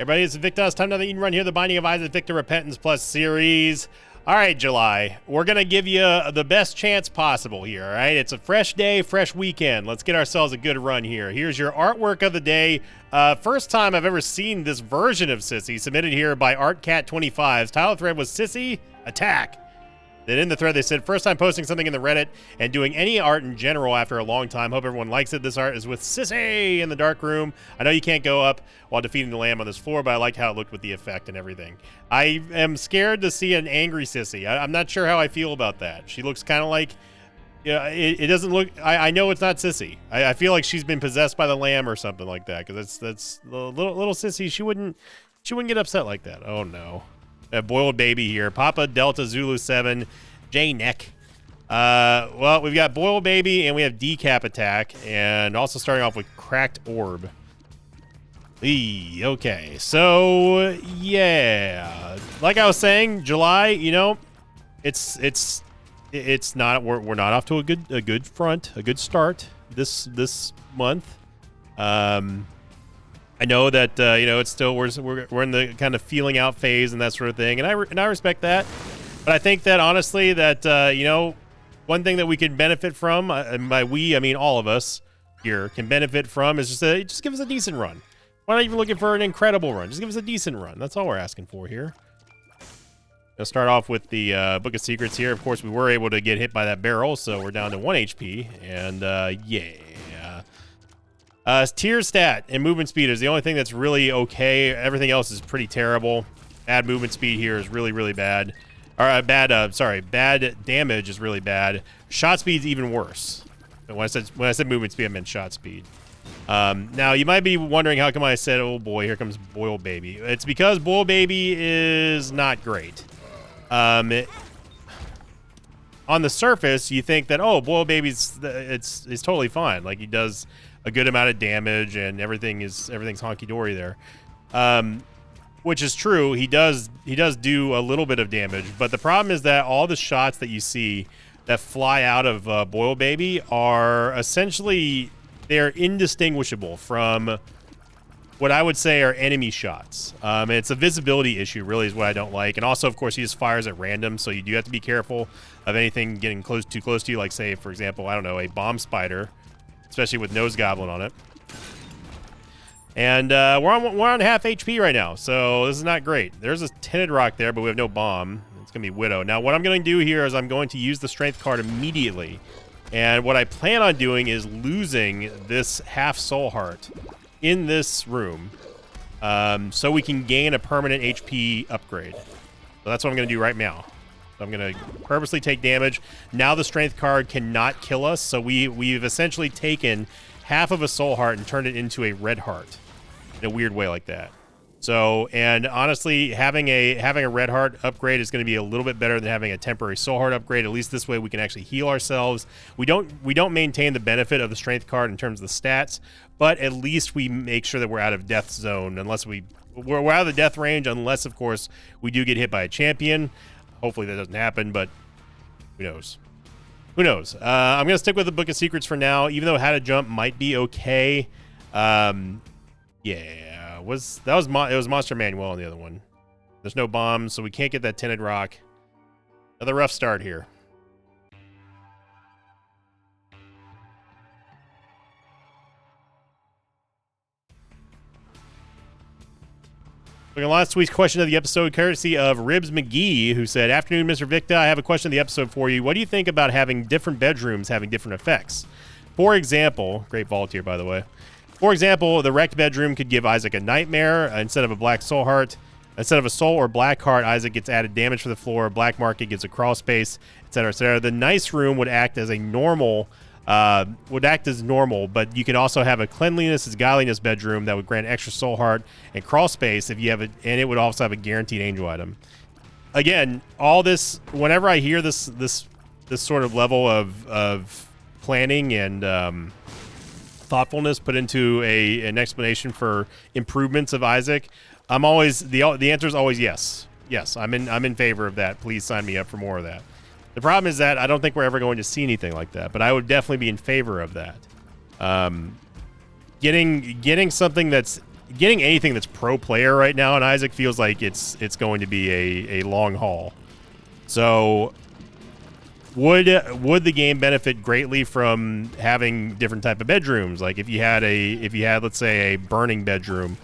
Everybody, it's Victor. It's time to Eat and Run here. The Binding of Isaac Victor Repentance Plus series. All right, July. We're going to give you the best chance possible here, all right? It's a fresh day, fresh weekend. Let's get ourselves a good run here. Here's your artwork of the day. First time I've ever seen this version of Sissy, submitted here by ArtCat25's title thread was Sissy Attack. Then in the thread they said, first time posting something in the Reddit and doing any art in general after a long time. Hope everyone likes it. This art is with Sissy in the dark room. I know you can't go up while defeating the lamb on this floor, but I liked how it looked with the effect and everything. I am scared to see an angry Sissy. I'm not sure how I feel about that. She looks kind of like, yeah, it doesn't look, I know it's not Sissy. I feel like she's been possessed by the lamb or something like that, because that's little Sissy. She wouldn't get upset like that. Oh no. A boiled baby here. Papa Delta Zulu 7, J Neck. Well, we've got boiled baby and we have decap attack, and also starting off with cracked orb. Okay, so yeah, like I was saying, July. You know, it's not we're not off to a good start this month. I know that you know, it's still we're in the kind of feeling out phase and that sort of thing, and I respect that. But I think that honestly that you know, one thing that we can benefit from, and by we I mean all of us here can benefit from, is just give us a decent run. We're not even looking for an incredible run. Just give us a decent run. That's all we're asking for here. Gonna start off with the Book of Secrets here. Of course, we were able to get hit by that barrel, so we're down to 1 HP, and yeah. Tier stat and movement speed is the only thing that's really okay. Everything else is pretty terrible. Bad movement speed here is really bad. Or bad damage is really bad. Shot speed's even worse. And when I said movement speed, I meant shot speed. Now you might be wondering how come I said, oh boy, here comes Boil Baby. It's because Boil Baby is not great. On the surface, you think that, oh, Boil Baby's it's totally fine. Like, he does a good amount of damage and everything's honky-dory there. Which is true. He does do a little bit of damage, but the problem is that all the shots that you see that fly out of Boil Baby are essentially, they're indistinguishable from what I would say are enemy shots. It's a visibility issue, really, is what I don't like. And also, of course, he just fires at random, so you do have to be careful of anything getting too close to you, like, say, for example, I don't know, a bomb spider, especially with Nose Goblin on it. And we're on half HP right now, so this is not great. There's a tinted rock there, but we have no bomb. It's gonna be Widow. Now, what I'm going to do here is I'm going to use the strength card immediately, and what I plan on doing is losing this half soul heart in this room, so we can gain a permanent HP upgrade. So that's what I'm going to do right now. So I'm going to purposely take damage. Now the strength card cannot kill us, so we've essentially taken half of a soul heart and turned it into a red heart in a weird way like that. So, and honestly, having a red heart upgrade is going to be a little bit better than having a temporary soul heart upgrade. At least this way we can actually heal ourselves. We don't maintain the benefit of the strength card in terms of the stats, but at least we make sure that we're out of death zone, unless we're out of the death range, unless of course we do get hit by a champion. Hopefully that doesn't happen, but who knows? Who knows? I'm going to stick with the Book of Secrets for now, even though How to Jump might be okay. Yeah, it was Monster Manual on the other one. There's no bombs, so we can't get that tinted rock. Another rough start here. Looking at last week's question of the episode, courtesy of Ribs McGee, who said, "Afternoon, Mr. Victa. I have a question of the episode for you. What do you think about having different bedrooms having different effects? For example," great volunteer, by the way. "For example, the wrecked bedroom could give Isaac a nightmare instead of a black soul heart. Instead of a soul or black heart, Isaac gets added damage for the floor. Black market gets a crawl space, etc., etc. The nice room would act as normal, but you could also have a cleanliness and godliness bedroom that would grant extra soul heart and crawl space if you have it, and it would also have a guaranteed angel item." Again, all this, whenever I hear this sort of level of planning and thoughtfulness put into an explanation for improvements of Isaac, I'm always the answer is always yes. Yes, I'm in favor of that. Please sign me up for more of that. The problem is that I don't think we're ever going to see anything like that, but I would definitely be in favor of that. Getting something that's getting anything that's pro player right now in Isaac feels like it's going to be a long haul. So would the game benefit greatly from having different type of bedrooms? Like if you had let's say a burning bedroom,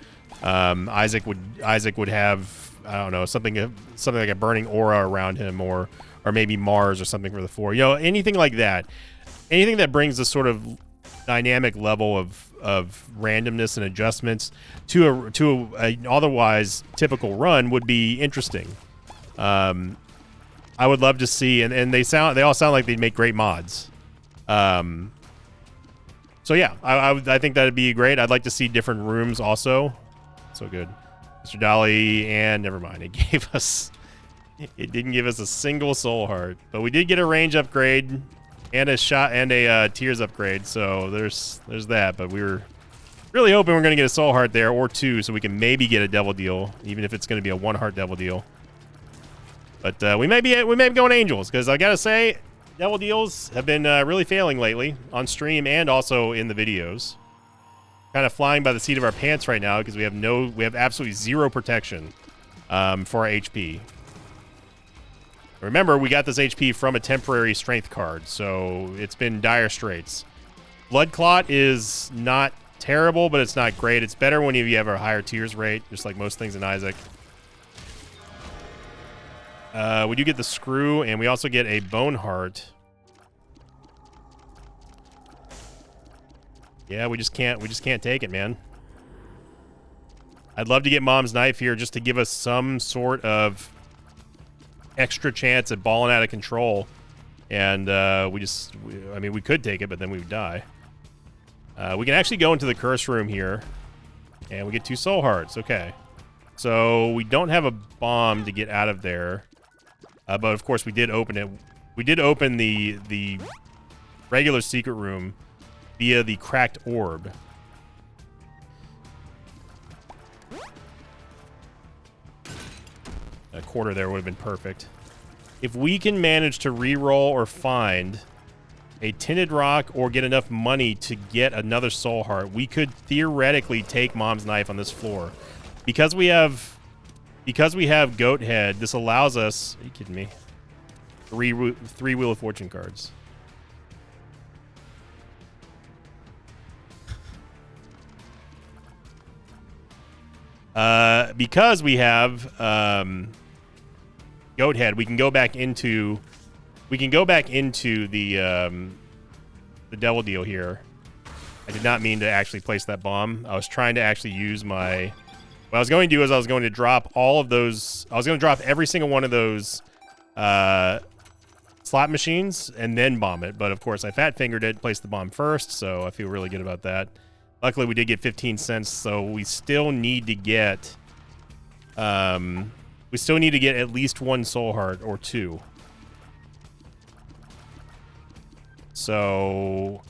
Isaac would have, I don't know, something like a burning aura around him, or maybe Mars or something for the 4. You know, anything like that. Anything that brings this sort of dynamic level of randomness and adjustments to a otherwise typical run would be interesting. I would love to see, and they all sound like they'd make great mods. So yeah, I think that'd be great. I'd like to see different rooms also. So good, Mr. Dolly, and never mind. It didn't give us a single soul heart, but we did get a range upgrade and a shot and a tears upgrade. So there's that. But we were really hoping we're gonna get a soul heart there or 2, so we can maybe get a devil deal, even if it's gonna be a 1 heart devil deal. But we may be going angels, because I gotta say, devil deals have been really failing lately on stream and also in the videos. Kind of flying by the seat of our pants right now because we have absolutely 0 protection for our HP. Remember, we got this HP from a temporary strength card, so it's been dire straits. Blood Clot is not terrible, but it's not great. It's better when you have a higher tears rate, just like most things in Isaac. We do get the screw, and we also get a bone heart. Yeah, we just can't take it, man. I'd love to get Mom's Knife here just to give us some sort of extra chance at balling out of control. And we could take it, but then we would die. We can actually go into the curse room here, and we get 2 soul hearts. Okay. So we don't have a bomb to get out of there. But of course we did open it. We did open the regular secret room via the cracked orb. A quarter there would have been perfect. If we can manage to re-roll or find a tinted rock or get enough money to get another soul heart, we could theoretically take Mom's Knife on this floor. Because we have Goat Head, this allows us... Are you kidding me? 3 Wheel of Fortune cards. Because we have Goat Head, we can go back into the devil deal here. I did not mean to actually place that bomb. I was trying to actually use my... What I was going to do is I was going to drop all of those... I was going to drop every single one of those slot machines and then bomb it. But, of course, I fat-fingered it, placed the bomb first, so I feel really good about that. Luckily, we did get 15 cents, so we still need to get... we still need to get at least 1 soul heart or 2. So...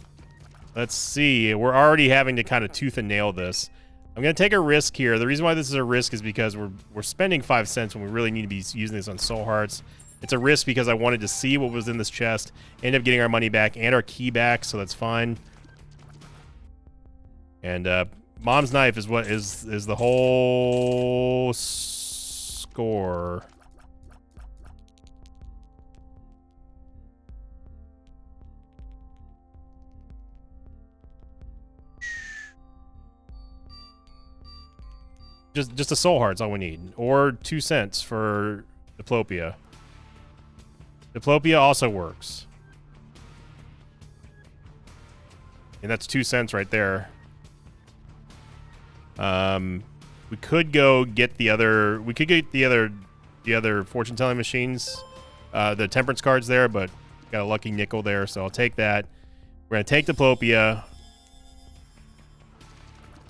Let's see. We're already having to kind of tooth and nail this. I'm going to take a risk here. The reason why this is a risk is because we're spending 5 cents when we really need to be using this on soul hearts. It's a risk because I wanted to see what was in this chest, end up getting our money back and our key back, so that's fine. And Mom's Knife is what is the whole score. Just a soul heart's all we need, or 2 cents for Diplopia. Diplopia also works, and that's 2 cents right there. We could go get the other. We could get the other fortune telling machines, the temperance cards there, but got a lucky nickel there, so I'll take that. We're gonna take Diplopia.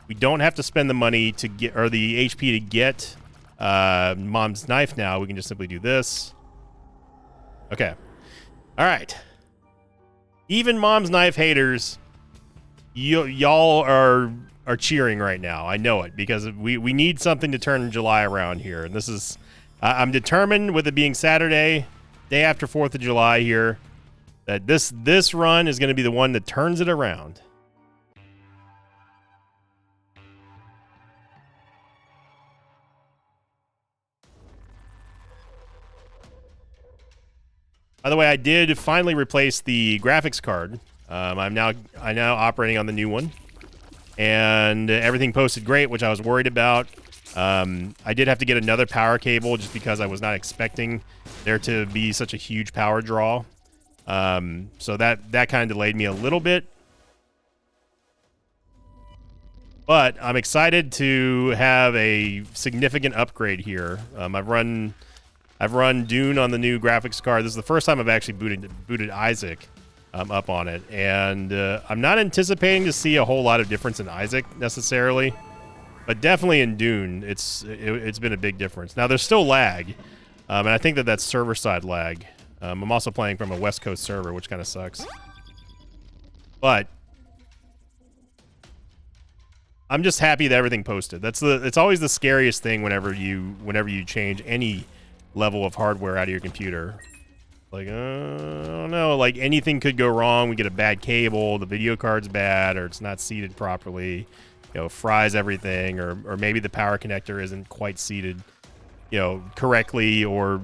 We don't have to spend the money to get, or the HP to get Mom's Knife now. We can just simply do this. Okay. All right. Even Mom's Knife haters, y'all are cheering right now. I know it, because we need something to turn July around here. And this is, I'm determined, with it being Saturday, day after 4th of July here, that this run is going to be the one that turns it around. By the way, I did finally replace the graphics card. I'm now operating on the new one, and everything posted great, which I was worried about. I did have to get another power cable just because I was not expecting there to be such a huge power draw. So that kind of delayed me a little bit. But I'm excited to have a significant upgrade here. I've run Dune on the new graphics card. This is the first time I've actually booted Isaac up on it, and I'm not anticipating to see a whole lot of difference in Isaac necessarily, but definitely in Dune, it's been a big difference. Now there's still lag, and I think that's server side lag. I'm also playing from a West Coast server, which kind of sucks, but I'm just happy that everything posted. It's always the scariest thing whenever you change any level of hardware out of your computer. Like, I don't know, like anything could go wrong. We get a bad cable, the video card's bad, or it's not seated properly, fries everything, or maybe the power connector isn't quite seated, correctly or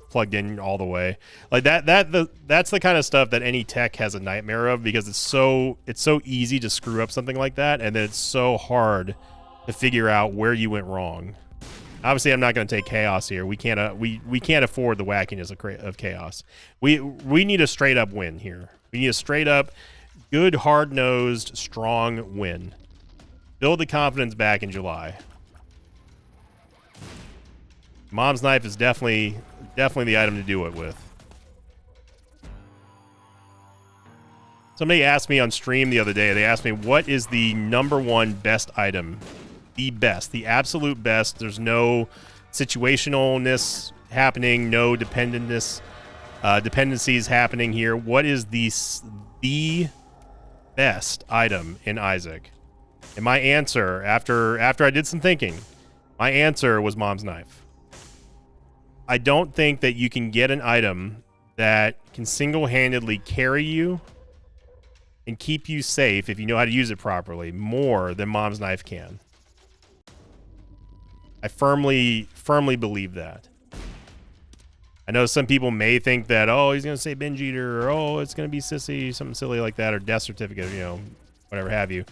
plugged in all the way. Like that's the kind of stuff that any tech has a nightmare of, because it's so easy to screw up something like that, and then it's so hard to figure out where you went wrong. Obviously, I'm not going to take chaos here. We can't we can't afford the wackiness of chaos. We need a straight up win here. We need a straight up, good, hard nosed, strong win. Build the confidence back in July. Mom's knife is definitely the item to do it with. Somebody asked me on stream the other day. They asked me, what is the #1 best item? The best, the absolute best. There's no situationalness happening, no dependencies happening here. What is the best item in Isaac? And my answer, after I did some thinking, my answer was Mom's knife. I don't think that you can get an item that can single-handedly carry you and keep you safe if you know how to use it properly more than Mom's knife can. I firmly believe that. I know some people may think that, oh, he's going to say binge eater, or oh, it's going to be sissy, something silly like that, or death certificate, whatever have you.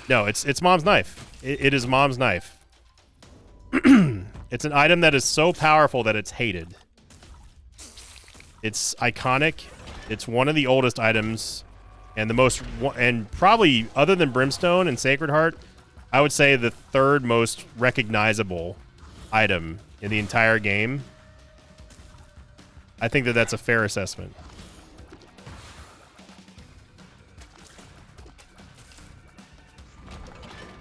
No, it's Mom's knife. It is Mom's knife. It's an item that is so powerful that it's hated. It's iconic. It's one of the oldest items, and probably other than Brimstone and Sacred Heart, I would say the third most recognizable item in the entire game. I think that's a fair assessment.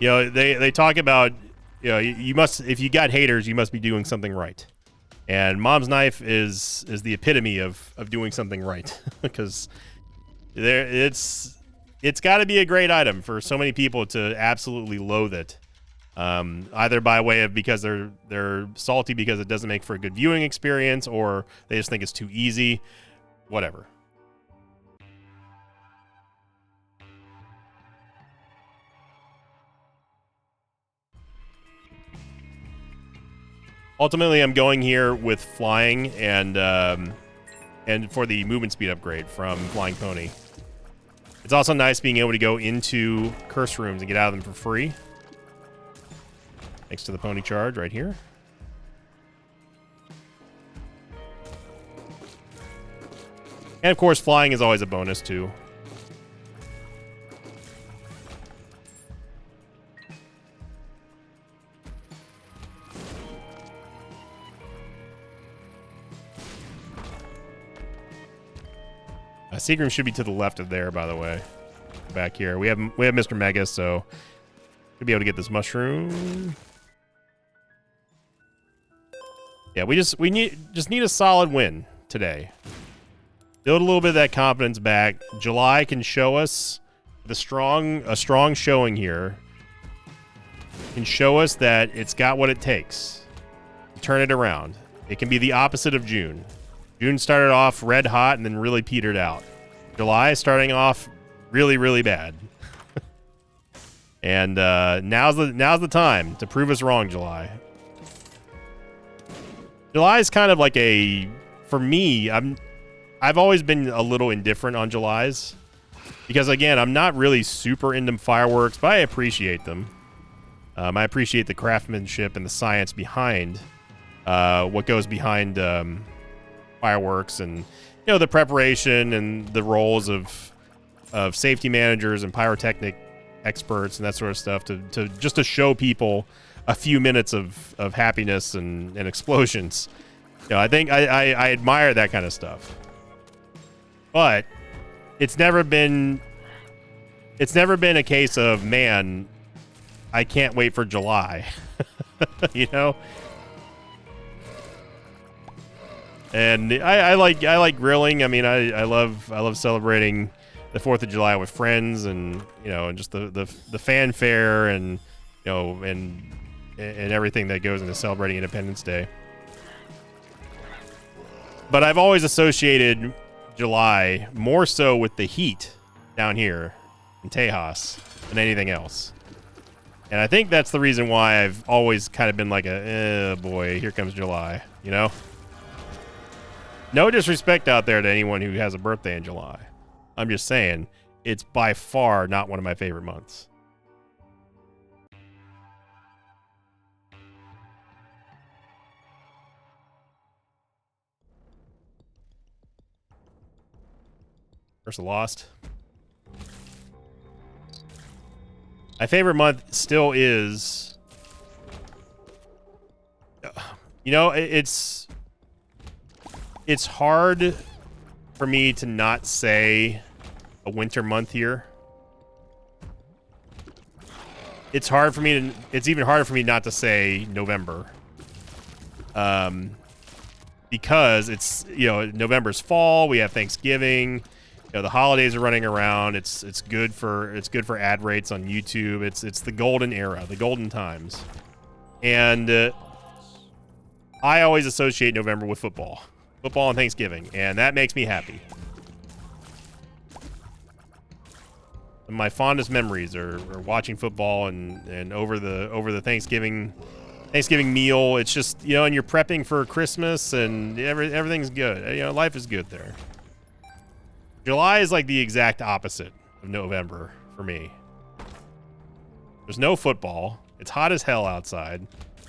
They talk about, you must, if you got haters, you must be doing something right. And Mom's knife is the epitome of doing something right, because it's got to be a great item for so many people to absolutely loathe it, either by way of because they're salty because it doesn't make for a good viewing experience, or they just think it's too easy, whatever. Ultimately, I'm going here with flying and for the movement speed upgrade from Flying Pony. It's also nice being able to go into curse rooms and get out of them for free. Thanks to the pony charge right here. And of course, flying is always a bonus too. Seagram should be to the left of there, by the way. Back here, we have Mr. Mega, so we'll be able to get this mushroom. Yeah, we just need a solid win today. Build a little bit of that confidence back. July can show us a strong showing here. Can show us that it's got what it takes to turn it around. It can be the opposite of June. June started off red hot and then really petered out. July starting off really, really bad. And now's the time to prove us wrong, July. July is kind of like for me, I've always been a little indifferent on Julys because, again, I'm not really super into fireworks, but I appreciate them. I appreciate the craftsmanship and the science behind what goes behind fireworks, and the preparation and the roles of safety managers and pyrotechnic experts and that sort of stuff to just to show people a few minutes of happiness and explosions. I think I admire that kind of stuff. But it's never been a case of, man, I can't wait for July. And I like grilling. I mean, I love celebrating the 4th of July with friends, and and just the fanfare, and and everything that goes into celebrating Independence Day. But I've always associated July more so with the heat down here in Tejas than anything else. And I think that's the reason why I've always kind of been like boy, here comes July, No disrespect out there to anyone who has a birthday in July. I'm just saying, it's by far not one of my favorite months. Versus Lost. My favorite month still is... It's hard for me to not say a winter month here. It's even harder for me not to say November. Because it's, November's fall, we have Thanksgiving, the holidays are running around. It's good for ad rates on YouTube. It's the golden era, the golden times. And I always associate November with football and Thanksgiving, and that makes me happy. My fondest memories are watching football and over the Thanksgiving meal. It's just, and you're prepping for Christmas, and everything's good. Life is good there. July is like the exact opposite of November for me. There's no football. It's hot as hell outside.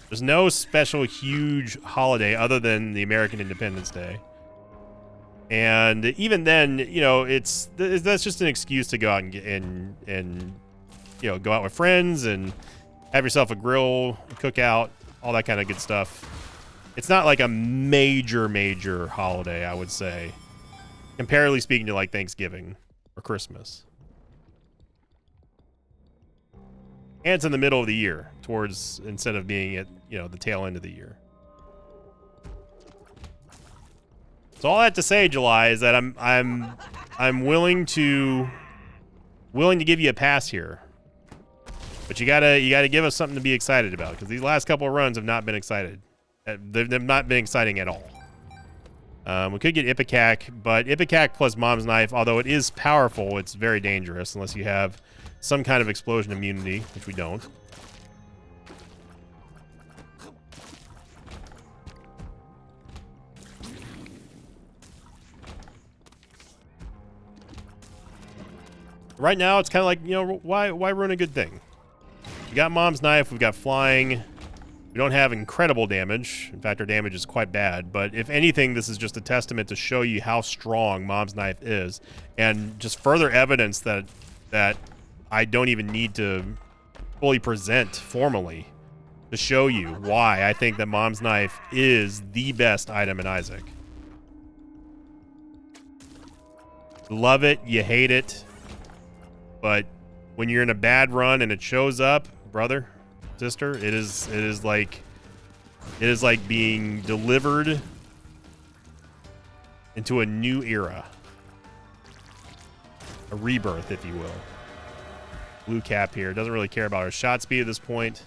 There's no special huge holiday other than the American Independence Day. And even then, that's just an excuse to go out and go out with friends and have yourself a grill, cookout, all that kind of good stuff. It's not like a major holiday, I would say, comparatively speaking to like Thanksgiving or Christmas. And it's in the middle of the year, instead of being at the tail end of the year. So all that to say, July, is that I'm willing to give you a pass here, but you gotta give us something to be excited about, because these last couple of runs have not been excited. They've not been exciting at all. We could get Ipecac, but Ipecac plus Mom's Knife, although it is powerful, it's very dangerous unless you have some kind of explosion immunity, which we don't. Right now, it's kind of like, why ruin a good thing? You got Mom's Knife, we've got flying. We don't have incredible damage. In fact, our damage is quite bad. But if anything, this is just a testament to show you how strong Mom's Knife is, and just further evidence that I don't even need to fully present formally to show you why I think that Mom's Knife is the best item in Isaac. Love it, you hate it, but when you're in a bad run and it shows up, brother, sister, it is like being delivered into a new era, a rebirth, if you will. Blue cap here doesn't really care about our shot speed at this point.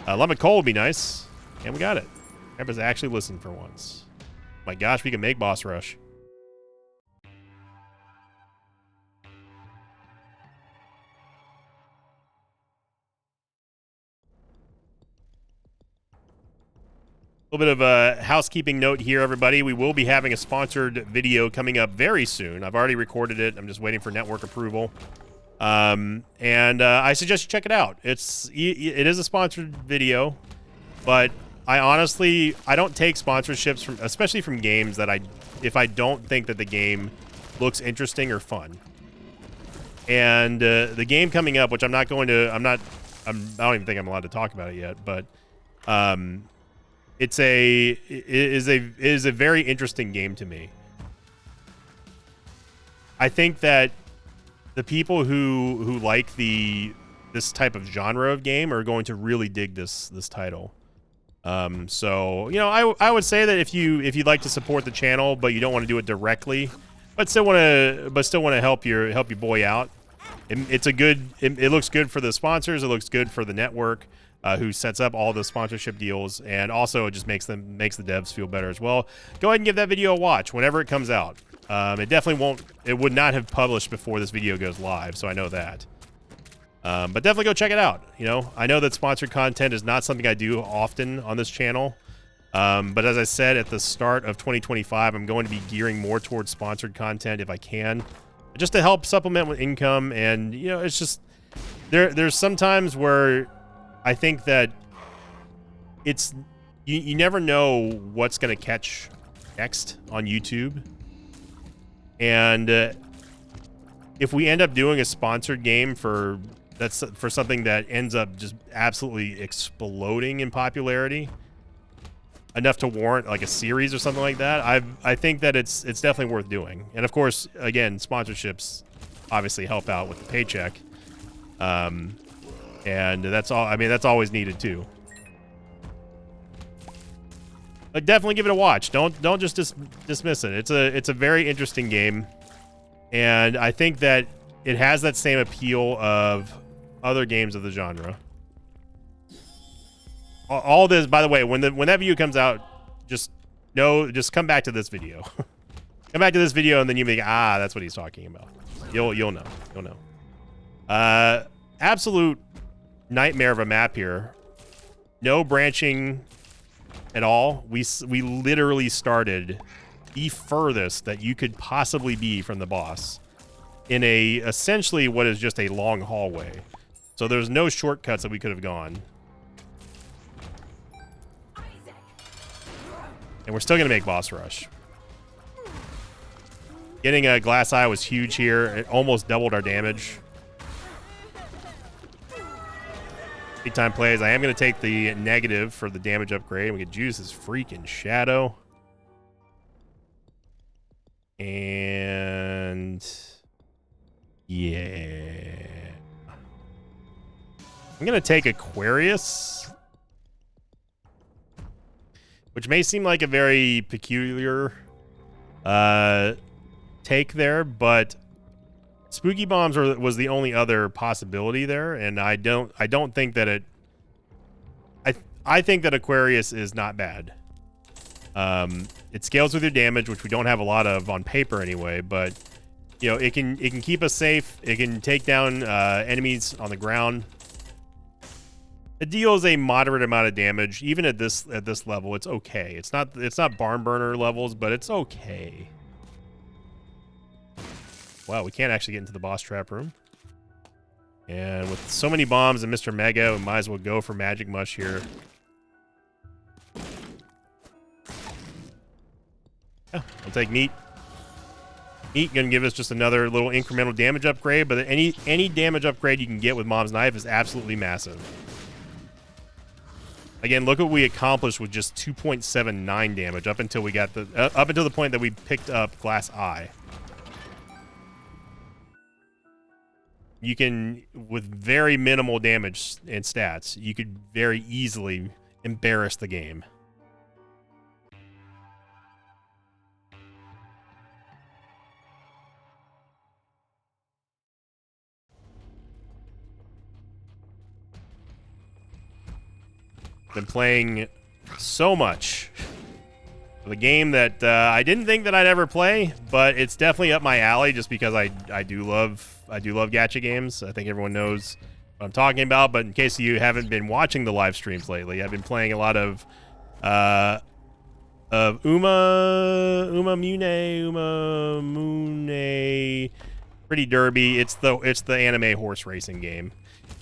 Lemon Coal would be nice, and we got it. Grandpa's actually listened for once. My gosh, we can make boss rush. little bit of a housekeeping note here, everybody. We will be having a sponsored video coming up very soon. I've already recorded it. I'm just waiting for network approval. I suggest you check it out. It is a sponsored video, but I don't take sponsorships from, especially from games that if I don't think that the game looks interesting or fun. And the game coming up, which I don't even think I'm allowed to talk about it yet, but it is a very interesting game to me. I think that the people who like this type of genre of game are going to really dig this title. So I would say that if you'd like to support the channel, but you don't want to do it directly, but still want to help your boy out. It looks good for the sponsors. It looks good for the network who sets up all the sponsorship deals, and also it just makes the devs feel better as well. Go ahead and give that video a watch whenever it comes out. It would not have published before this video goes live, so I know that. But definitely go check it out. I know that sponsored content is not something I do often on this channel. But as I said at the start of 2025, I'm going to be gearing more towards sponsored content if I can, just to help supplement with income. And it's just there's some times where I think that you never know what's going to catch next on YouTube. And if we end up doing a sponsored game for something that ends up just absolutely exploding in popularity, enough to warrant like a series or something like that, I think that it's definitely worth doing. And of course, again, sponsorships obviously help out with the paycheck, and that's all. I mean, that's always needed too. But definitely give it a watch. Don't just dismiss it. It's a very interesting game, and I think that it has that same appeal of other games of the genre. All this, by the way, when that video comes out, just come back to this video. Come back to this video, and then you make that's what he's talking about. You'll know. Absolute nightmare of a map here. No branching at all. We literally started the furthest that you could possibly be from the boss in essentially what is just a long hallway. So there's no shortcuts that we could have gone. And we're still going to make boss rush. Getting a glass eye was huge here. It almost doubled our damage. Big time plays. I am going to take the negative for the damage upgrade. We could use this freaking shadow. And yeah. I'm going to take Aquarius, which may seem like a very peculiar take there, but Spooky Bombs was the only other possibility there, and I don't think that I think that Aquarius is not bad. It scales with your damage, which we don't have a lot of on paper anyway, but it can keep us safe. It can take down enemies on the ground. It deals a moderate amount of damage, even at this level. It's okay. It's not barn burner levels, but it's okay. Wow, we can't actually get into the boss trap room. And with so many bombs and Mr. Mega, we might as well go for Magic Mush here. Yeah, I'll take Meat. Meat gonna give us just another little incremental damage upgrade, but any damage upgrade you can get with Mom's Knife is absolutely massive. Again, look what we accomplished with just 2.79 damage up until the point that we picked up Glass Eye. You can, with very minimal damage and stats, you could very easily embarrass the game. Been playing so much of a game that I didn't think that I'd ever play, but it's definitely up my alley just because I do love gacha games. I think everyone knows what I'm talking about, but in case you haven't been watching the live streams lately, I've been playing a lot of of Uma Mune Pretty Derby. It's the anime horse racing game.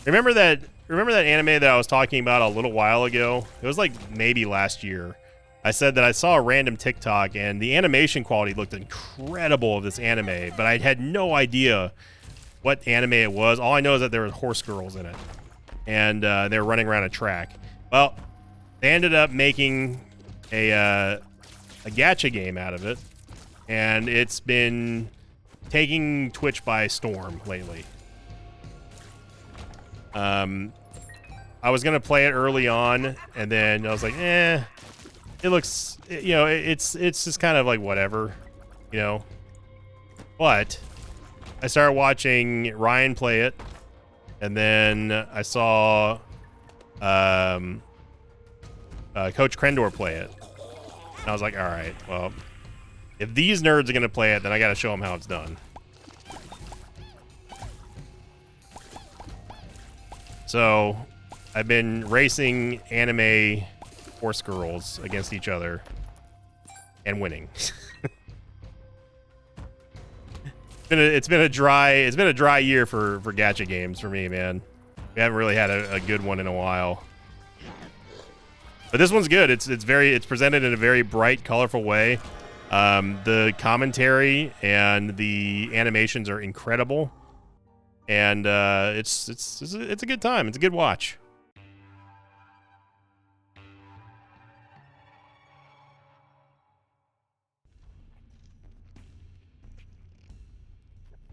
Remember that anime that I was talking about a little while ago? It was like maybe last year. I said that I saw a random TikTok and the animation quality looked incredible of this anime, but I had no idea what anime it was. All I know is that there were horse girls in it, and they were running around a track. Well, they ended up making a gacha game out of it, and it's been taking Twitch by storm lately. I was gonna play it early on, and then I was like, it looks, you know, it's just kind of like whatever, you know. But I started watching Ryan play it, and then I saw Coach Krendor play it. And I was like, all right, well, if these nerds are gonna play it, then I gotta show them how it's done. So I've been racing anime horse girls against each other and winning. It's been a dry year for gacha games for me, man. We haven't really had a good one in a while. But this one's good. It's presented in a very bright, colorful way. The commentary and the animations are incredible, and it's a good time. It's a good watch.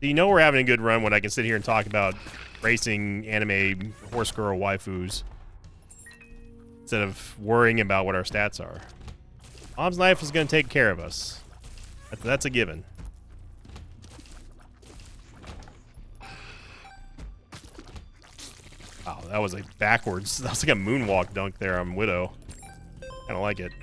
You know we're having a good run when I can sit here and talk about racing anime horse girl waifus instead of worrying about what our stats are. Mom's Knife is going to take care of us. That's a given. Wow, that was a backwards. That was like a moonwalk dunk there on Widow. Kind of like it.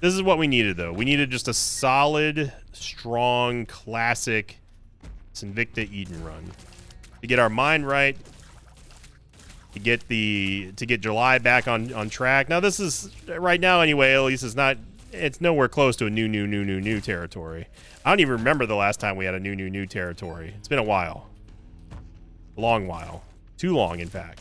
This is what we needed, though. We needed just a solid, strong, classic Sinvicta Eden run to get our mind right, to get July back on track. Now, this is right now anyway. At least it's nowhere close to a new territory. I don't even remember the last time we had a new territory. It's been a while, a long while, too long, in fact.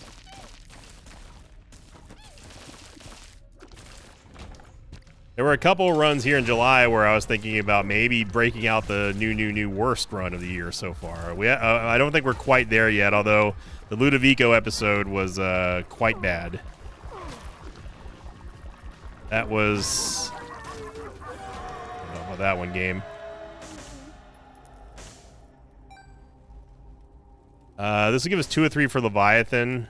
There were a couple of runs here in July where I was thinking about maybe breaking out the new worst run of the year so far. I don't think we're quite there yet, although the Ludovico episode was quite bad. That was... I don't know about that one, game. This will give us 2 or 3 for Leviathan.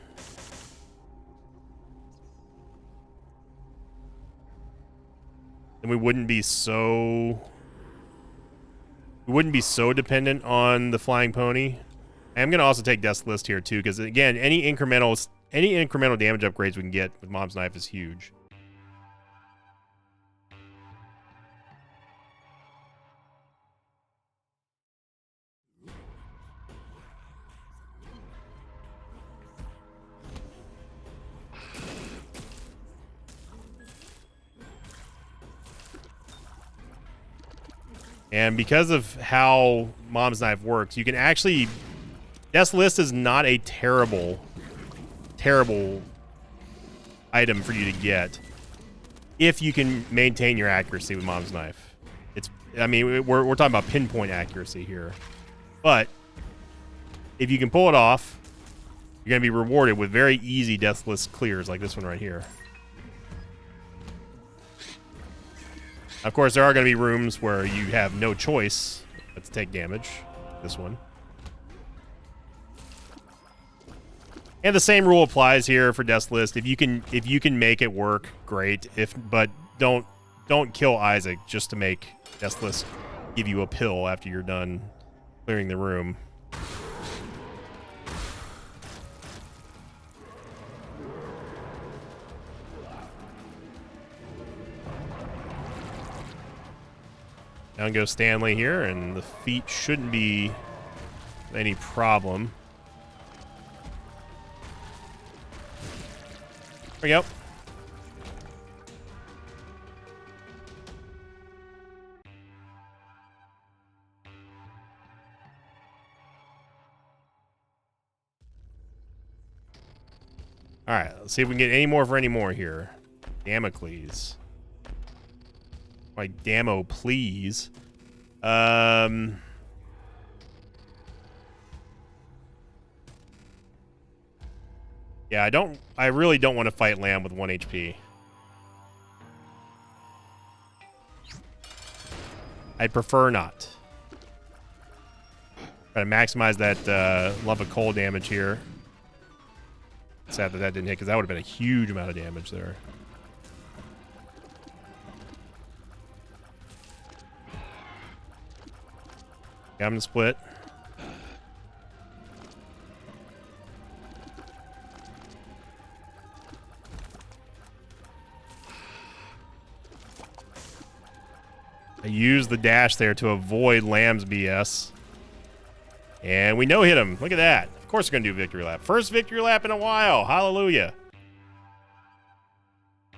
And we wouldn't be so dependent on the Flying Pony. I'm gonna also take Death's List here too, because again, any incremental damage upgrades we can get with Mom's Knife is huge. And because of how Mom's Knife works, you can actually... Death's List is not a terrible item for you to get if you can maintain your accuracy with Mom's Knife. I mean, we're talking about pinpoint accuracy here. But if you can pull it off, you're going to be rewarded with very easy Death's List clears like this one right here. Of course, there are going to be rooms where you have no choice but to take damage. This one. And the same rule applies here for Death's List. If you can make it work, great. But don't kill Isaac just to make Death's List give you a pill after you're done clearing the room. Down goes Stanley here, and the feet shouldn't be any problem. There we go. All right, let's see if we can get any more for any more here. Damocles. Like, Damo, please. Yeah, I really don't want to fight Lamb with 1 HP. I'd prefer not. Try to maximize that lump of coal damage here. Sad that didn't hit, because that would have been a huge amount of damage there. Yeah, I'm gonna split. I used the dash there to avoid Lamb's BS. And we no-hit him. Look at that. Of course we're going to do victory lap. First victory lap in a while. Hallelujah. I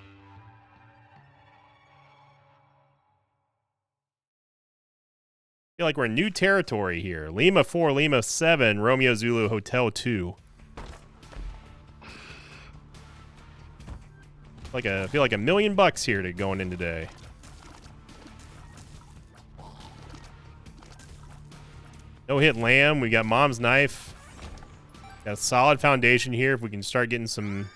feel like we're in new territory here. Lima 4, Lima 7, Romeo Zulu Hotel 2. I feel like $1 million here to going in today. No hit Lamb. We got Mom's Knife. Got a solid foundation here. If we can start getting some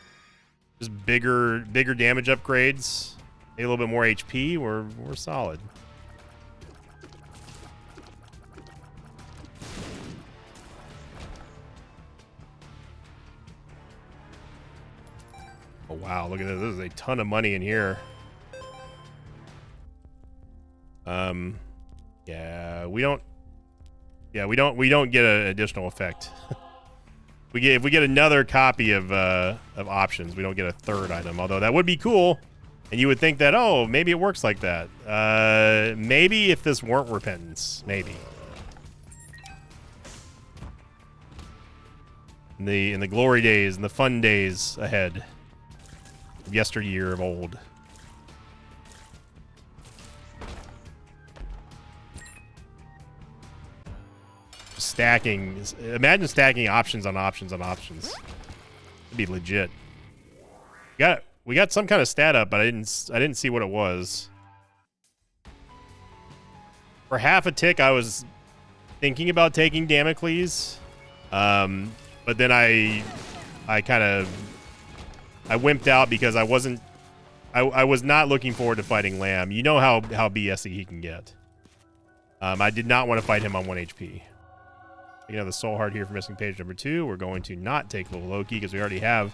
just bigger damage upgrades, maybe a little bit more HP, we're solid. Oh wow, look at this. There's a ton of money in here. Yeah, we don't get an additional effect. If we get another copy of options, we don't get a third item. Although that would be cool, and you would think that, oh, maybe it works like that. Maybe if this weren't Repentance, maybe. In the glory days and the fun days ahead, of yesteryear of old. Stacking. Imagine stacking options on options on options. It'd be legit. We got some kind of stat up, but I didn't see what it was. For half a tick, I was thinking about taking Damocles, but then I wimped out because I was not looking forward to fighting Lamb. You know how BSy he can get. I did not want to fight him on 1 HP. Taking another soul heart here for missing page number 2. We're going to not take Little Loki because we already have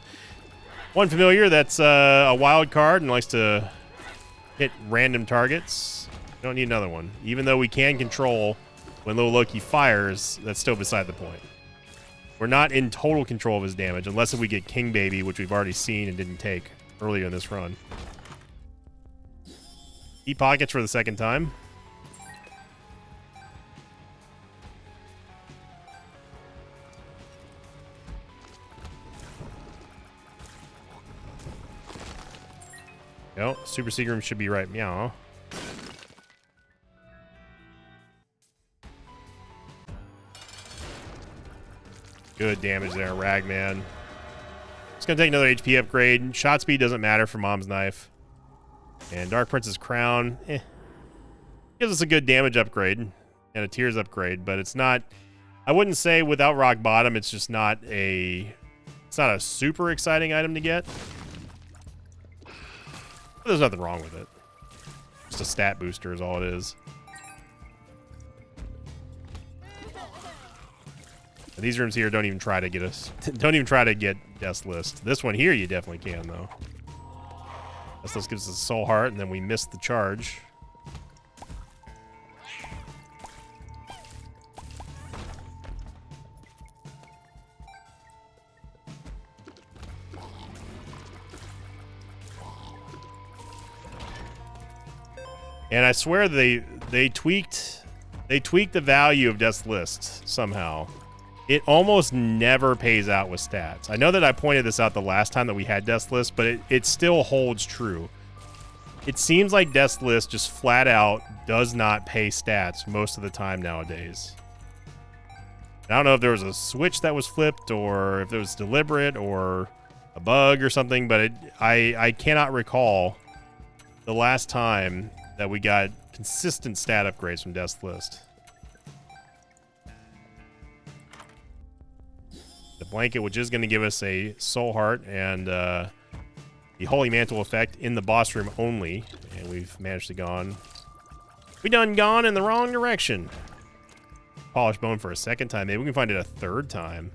one familiar that's a wild card and likes to hit random targets. We don't need another one. Even though we can control when Little Loki fires, that's still beside the point. We're not in total control of his damage unless if we get King Baby, which we've already seen and didn't take earlier in this run. Deep pockets for the second time. No, Super Seagram should be right meow. Good damage there, Ragman. It's gonna take another HP upgrade. Shot speed doesn't matter for Mom's Knife. And Dark Prince's Crown, gives us a good damage upgrade and a Tears upgrade, but it's not. I wouldn't say without Rock Bottom, it's just not a. It's not a super exciting item to get. But there's nothing wrong with it. Just a stat booster is all it is. These rooms here don't even try to get us. Don't even try to get Death's List. This one here, you definitely can though. Death's List gives us a soul heart, and then we miss the charge. And I swear they tweaked the value of Death's List somehow. it almost never pays out with stats. I know that I pointed this out the last time that we had Death's List, but it still holds true. It seems like Death's List just flat out does not pay stats most of the time nowadays. I don't know if there was a switch that was flipped or if it was deliberate or a bug or something, but I cannot recall the last time that we got consistent stat upgrades from Death's List. The blanket, which is going to give us a soul heart and the Holy Mantle effect in the boss room only, and we've managed to gone. We done gone in the wrong direction. Polished bone for a second time. Maybe we can find it a third time.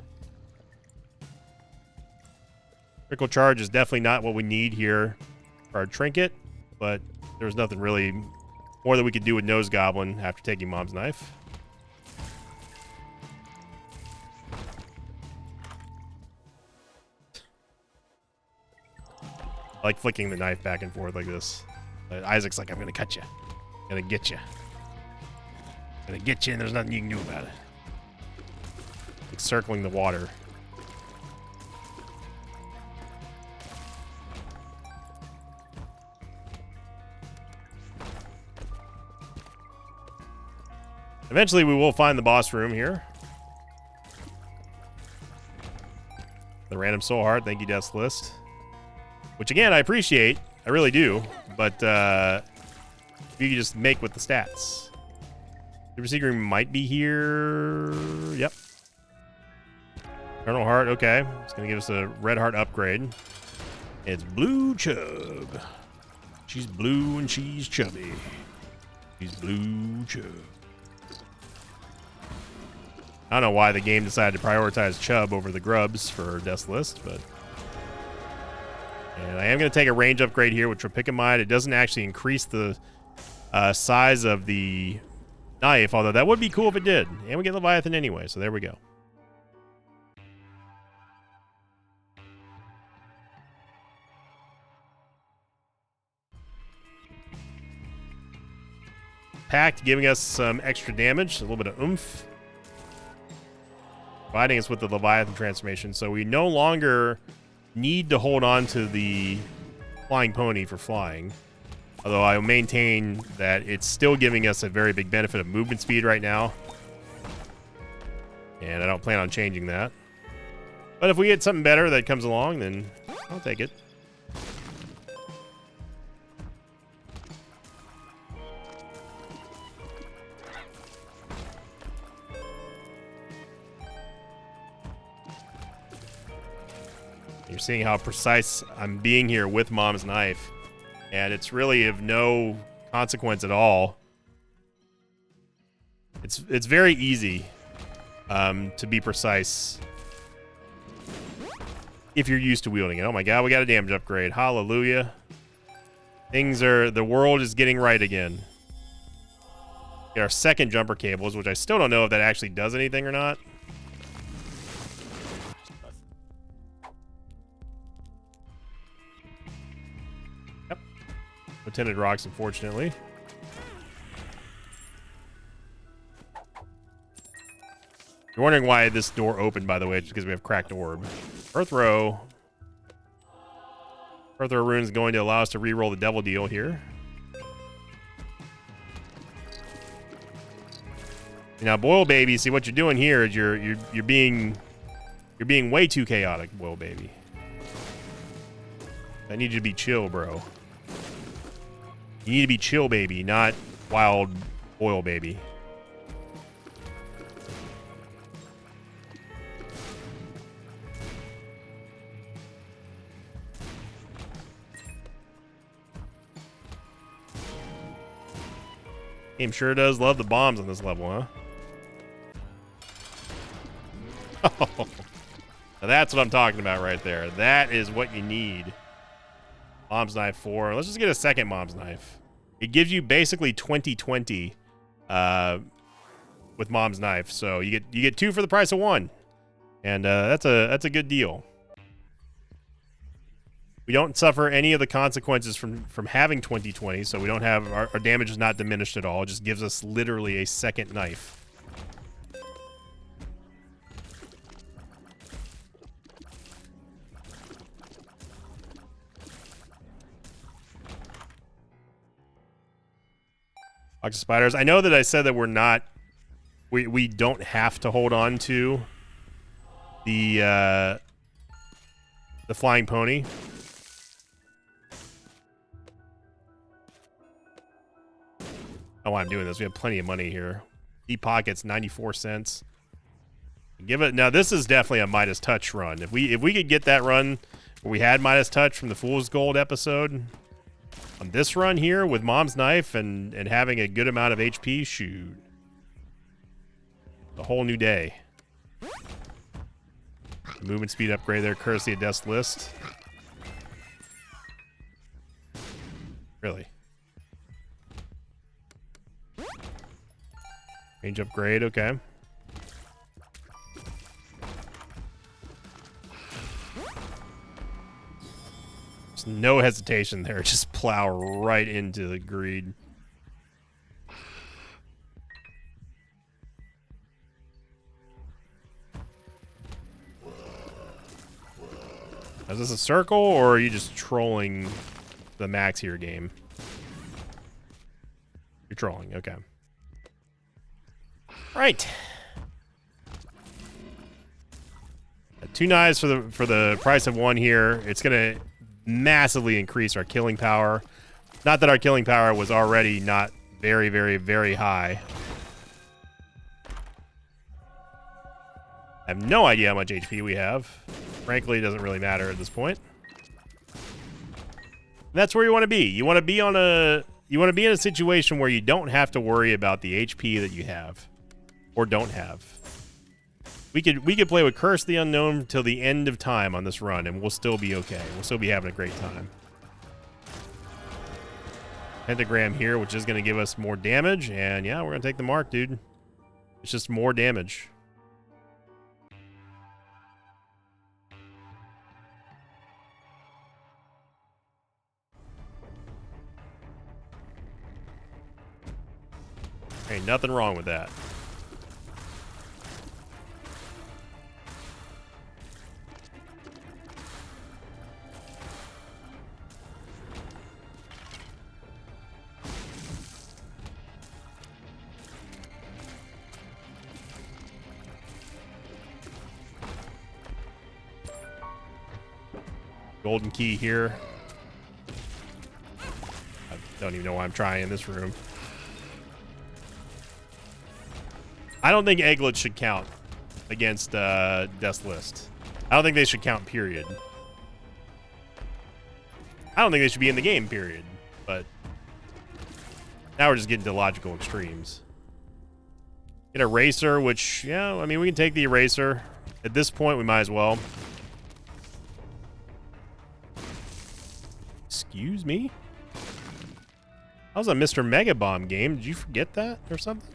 Critical charge is definitely not what we need here for our trinket, but there's nothing really more that we could do with Nose Goblin after taking Mom's Knife. I like flicking the knife back and forth like this. But Isaac's like, I'm gonna cut you. I'm gonna get you. I'm gonna get you, and there's nothing you can do about it. Like circling the water. Eventually, we will find the boss room here. The random soul heart. Thank you, Death's List. Which, again, I appreciate. I really do. But you can just make with the stats. Super Secret might be here. Yep. Eternal Heart. Okay. It's going to give us a red heart upgrade. It's Blue Chub. She's blue and she's chubby. She's Blue Chub. I don't know why the game decided to prioritize Chub over the grubs for Death's List, but... And I am going to take a range upgrade here with Tropicamide. It doesn't actually increase the size of the knife, although that would be cool if it did. And we get Leviathan anyway, so there we go. Pact giving us some extra damage, a little bit of oomph. Providing us with the Leviathan transformation, so we no longer need to hold on to the flying pony for flying. Although I will maintain that it's still giving us a very big benefit of movement speed right now. And I don't plan on changing that. But if we get something better that comes along, then I'll take it. You're seeing how precise I'm being here with Mom's Knife. And it's really of no consequence at all. It's very easy to be precise if you're used to wielding it. Oh my god, we got a damage upgrade. Hallelujah. The world is getting right again. Get our second jumper cables, which I still don't know if that actually does anything or not. Tinted rocks, unfortunately. You're wondering why this door opened, by the way. It's because we have cracked orb. Earth Row. Earth Row rune is going to allow us to re-roll the devil deal here. Now, Boil Baby, see what you're doing here is you're being way too chaotic, Boil Baby. I need you to be chill, bro. You need to be chill, baby, not wild oil, baby. Game sure does love the bombs on this level, huh? Oh, now that's what I'm talking about right there. That is what you need. Mom's Knife 4. Let's just get a second Mom's Knife. It gives you basically 20/20 with Mom's Knife, so you get two for the price of one, and that's a good deal. We don't suffer any of the consequences from having 20/20, so we don't have our damage is not diminished at all. It just gives us literally a second knife. Box of spiders. I know that I said that we don't have to hold on to the flying pony. Oh, I'm doing this. We have plenty of money here. Deep pockets, 94 cents. Give it now. This is definitely a Midas Touch run. If we could get that run where we had Midas Touch from the Fool's Gold episode, on this run here with Mom's Knife and having a good amount of HP, shoot, a whole new day. Movement speed upgrade there, courtesy of Death's List. Really. Range upgrade, okay. There's no hesitation there. Just plow right into the greed. Is this a circle, or are you just trolling the max here game? You're trolling, okay. Right. 2 knives for the price of 1 here. It's gonna massively increase our killing power. Not that our killing power was already not very, very, very high. I have no idea how much HP we have. Frankly, it doesn't really matter at this point. That's where you want to be. You want to be in a situation where you don't have to worry about the HP that you have or don't have. We could play with Curse the Unknown till the end of time on this run, and we'll still be okay. We'll still be having a great time. Pentagram here, which is going to give us more damage, and yeah, we're going to take the mark, dude. It's just more damage. Ain't nothing wrong with that. Golden key here. I don't even know why I'm trying in this room. I don't think Egglets should count against Death's List. I don't think they should count, period. I don't think they should be in the game, period. But now we're just getting to logical extremes. Get a Eraser, which, yeah, I mean, we can take the Eraser. At this point, we might as well. Excuse me? That was a Mr. Mega Bomb game. Did you forget that or something?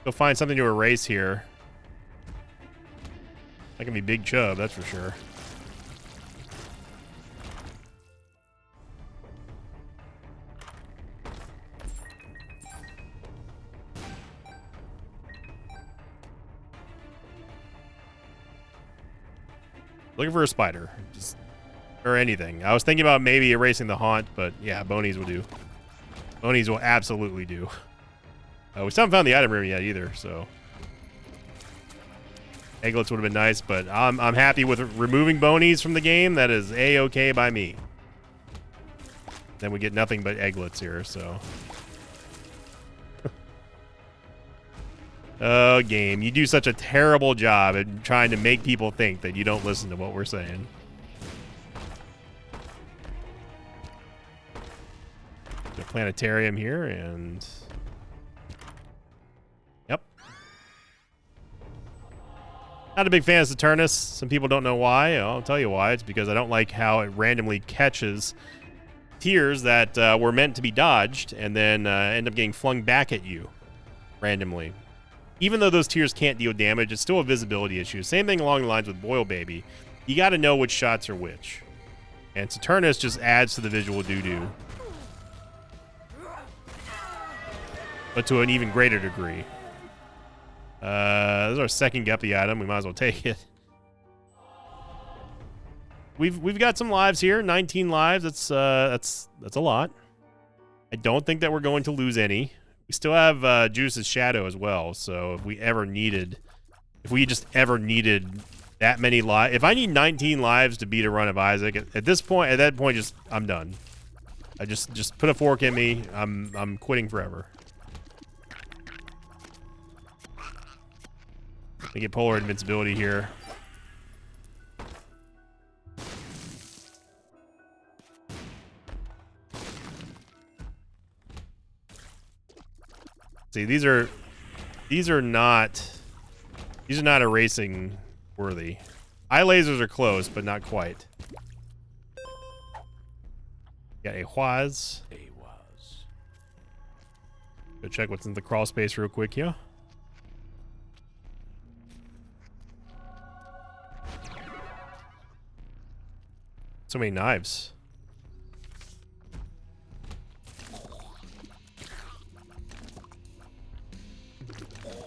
Go find something to erase here. That can be Big Chub, that's for sure. Looking for a spider. Just, or anything. I was thinking about maybe erasing the haunt, but yeah, Bonies will do. Bonies will absolutely do. We still haven't found the item room yet either, so. Egglets would have been nice, but I'm happy with removing Bonies from the game. That is A-okay by me. Then we get nothing but Egglets here, so. Oh, game. You do such a terrible job at trying to make people think that you don't listen to what we're saying. The planetarium here, and... Yep. Not a big fan of Saturnus. Some people don't know why. I'll tell you why. It's because I don't like how it randomly catches tears that were meant to be dodged and then end up getting flung back at you randomly. Even though those tears can't deal damage, it's still a visibility issue. Same thing along the lines with Boil Baby. You got to know which shots are which. And Saturnus just adds to the visual doo-doo. But to an even greater degree. This is our second Guppy item. We might as well take it. we've got some lives here. 19 lives. That's a lot. I don't think that we're going to lose any. We still have Judas' Shadow as well. So if we just ever needed that many lives, if I need 19 lives to beat a run of Isaac, at that point, just I'm done. I just put a fork in me. I'm quitting forever. I get polar invincibility here. See, these are not erasing worthy. Eye lasers are close, but not quite. Got a Huaz. Go check what's in the crawl space real quick here. So many knives.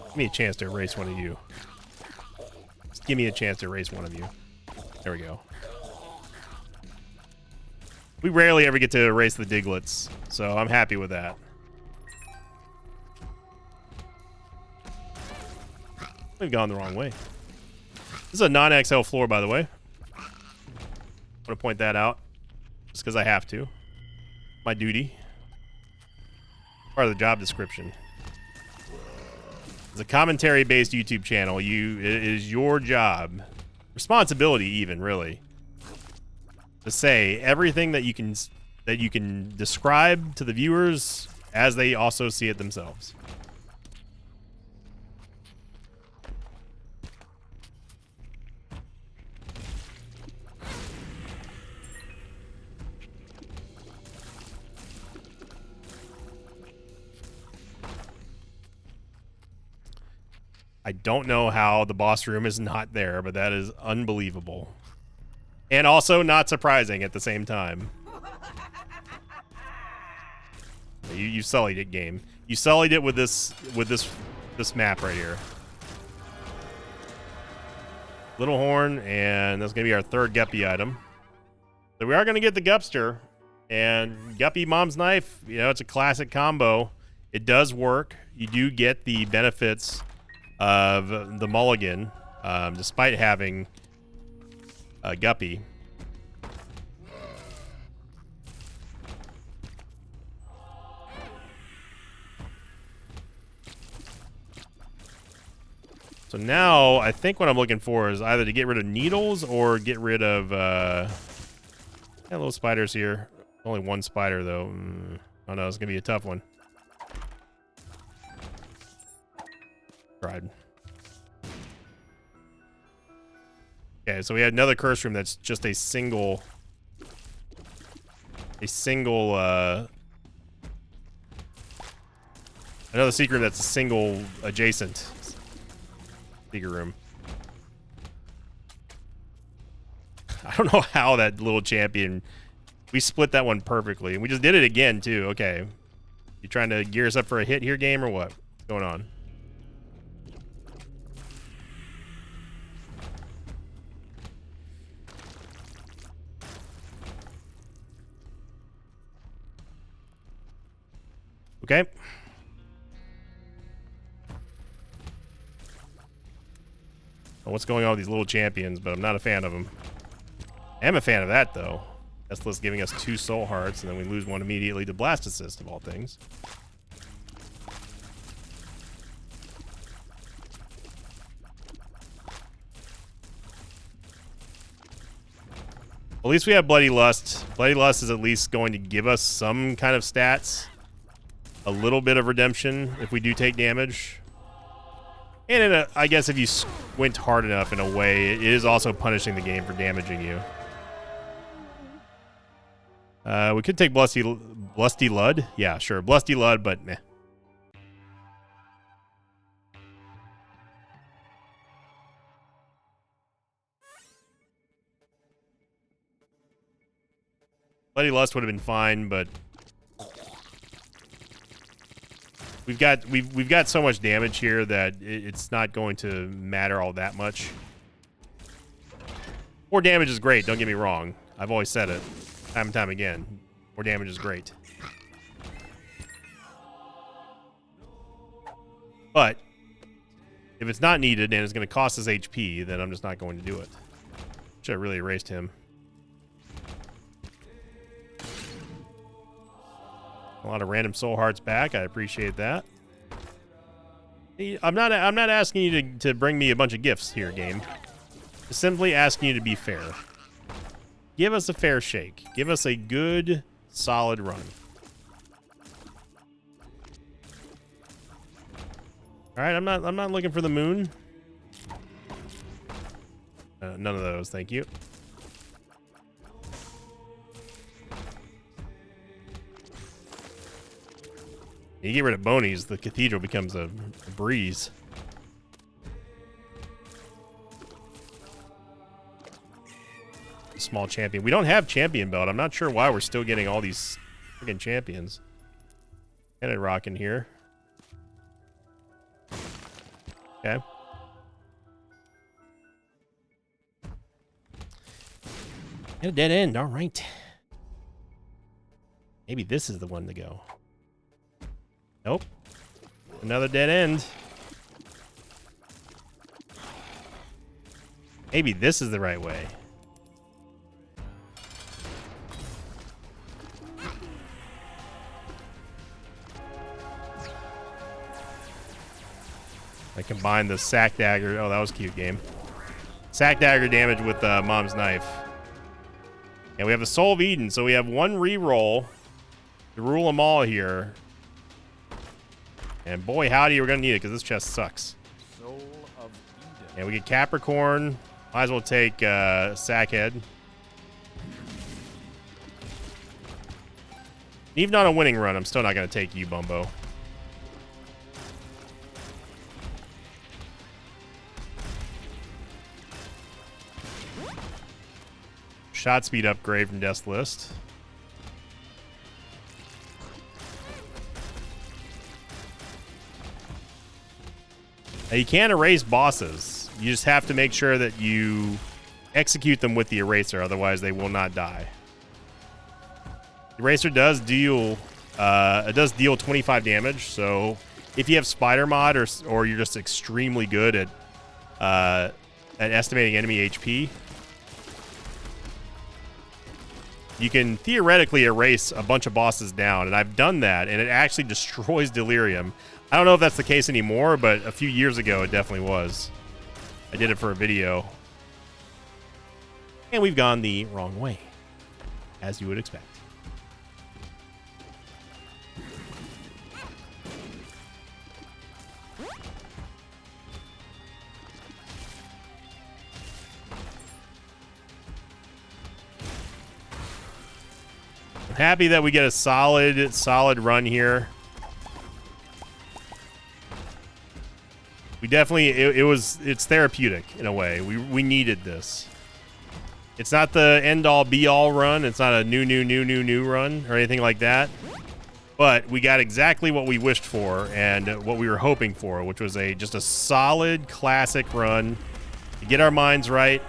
Give me a chance to erase one of you. Just give me a chance to erase one of you. There we go. We rarely ever get to erase the Diglets, so I'm happy with that. We've gone the wrong way. This is a non-XL floor, by the way. I want to point that out. Just because I have to. My duty. Part of the job description. It's a commentary-based YouTube channel. It is your job, responsibility even, really, to say everything that you can describe to the viewers as they also see it themselves. I don't know how the boss room is not there, but that is unbelievable. And also not surprising at the same time. You sullied it, game. You sullied it with this map right here. Little Horn, and that's gonna be our third Guppy item. So we are gonna get the Gupster, and Guppy Mom's Knife, you know, it's a classic combo. It does work. You do get the benefits of the mulligan, despite having a Guppy. So now I think what I'm looking for is either to get rid of needles or get rid of got little spiders here. Only one spider though. Oh no, it's gonna be a tough one. Tried. Okay, so we had another curse room that's just a single another secret that's a single adjacent secret room. I don't know how that little champion, we split that one perfectly, and we just did it again too. Okay, you trying to gear us up for a hit here, game, or what? What's going on? Okay. What's going on with these little champions, but I'm not a fan of them. I am a fan of that, though. Estus giving us 2 soul hearts, and then we lose one immediately to blast assist, of all things. At least we have Bloody Lust. Bloody Lust is at least going to give us some kind of stats. A little bit of redemption if we do take damage. And I guess if you squint hard enough in a way, it is also punishing the game for damaging you. We could take Blusty Lud. Yeah, sure. Blusty Lud, but meh. Bloody Lust would have been fine, but we've got so much damage here that it's not going to matter all that much. More damage is great, don't get me wrong. I've always said it, time and time again. More damage is great. But if it's not needed and it's going to cost us HP, then I'm just not going to do it. Should have really erased him. A lot of random soul hearts back. I appreciate that. I'm not asking you to bring me a bunch of gifts here, game. Just simply asking you to be fair. Give us a fair shake. Give us a good, solid run. All right, I'm not looking for the moon. None of those, thank you. You get rid of bonies, the cathedral becomes a breeze. Small champion. We don't have champion belt. I'm not sure why we're still getting all these freaking champions. Kind of rocking here. Okay. And a dead end. All right. Maybe this is the one to go. Nope. Another dead end. Maybe this is the right way. I combined the sack dagger. Oh, that was cute, game. Sack dagger damage with Mom's knife. And we have the Soul of Eden, so we have one reroll to rule them all here. And boy, howdy, we're going to need it because this chest sucks. Soul of Eden. And we get Capricorn. Might as well take Sackhead. Even on a winning run, I'm still not going to take you, Bumbo. Shot speed upgrade from Death's List. Now, you can erase bosses. You just have to make sure that you execute them with the eraser, otherwise they will not die. The eraser does deal it does deal 25 damage, so if you have spider mod or you're just extremely good at estimating enemy HP, you can theoretically erase a bunch of bosses down, and I've done that, and it actually destroys Delirium. I don't know if that's the case anymore, but a few years ago it definitely was. I did it for a video. And we've gone the wrong way, as you would expect. I'm happy that we get a solid run here. We definitely, it's therapeutic in a way. We needed this. It's not the end all be all run. It's not a new run or anything like that. But we got exactly what we wished for and what we were hoping for, which was just a solid classic run to get our minds right,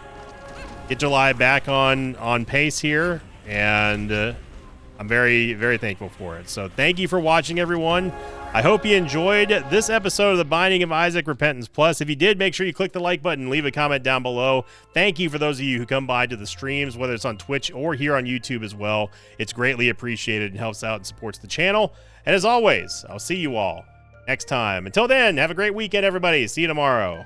get July back on pace here, and I'm very, very thankful for it. So thank you for watching, everyone. I hope you enjoyed this episode of The Binding of Isaac Repentance Plus. If you did, make sure you click the like button and leave a comment down below. Thank you for those of you who come by to the streams, whether it's on Twitch or here on YouTube as well. It's greatly appreciated and helps out and supports the channel. And as always, I'll see you all next time. Until then, have a great weekend, everybody. See you tomorrow.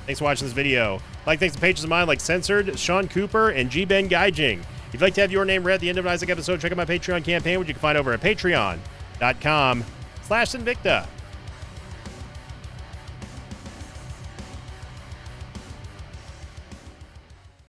Thanks for watching this video. Thanks to patrons of mine like Censored, Sean Cooper, and G-Ben Gaijing. If you'd like to have your name read at the end of an Isaac episode, check out my Patreon campaign, which you can find over at patreon.com/Sinvicta.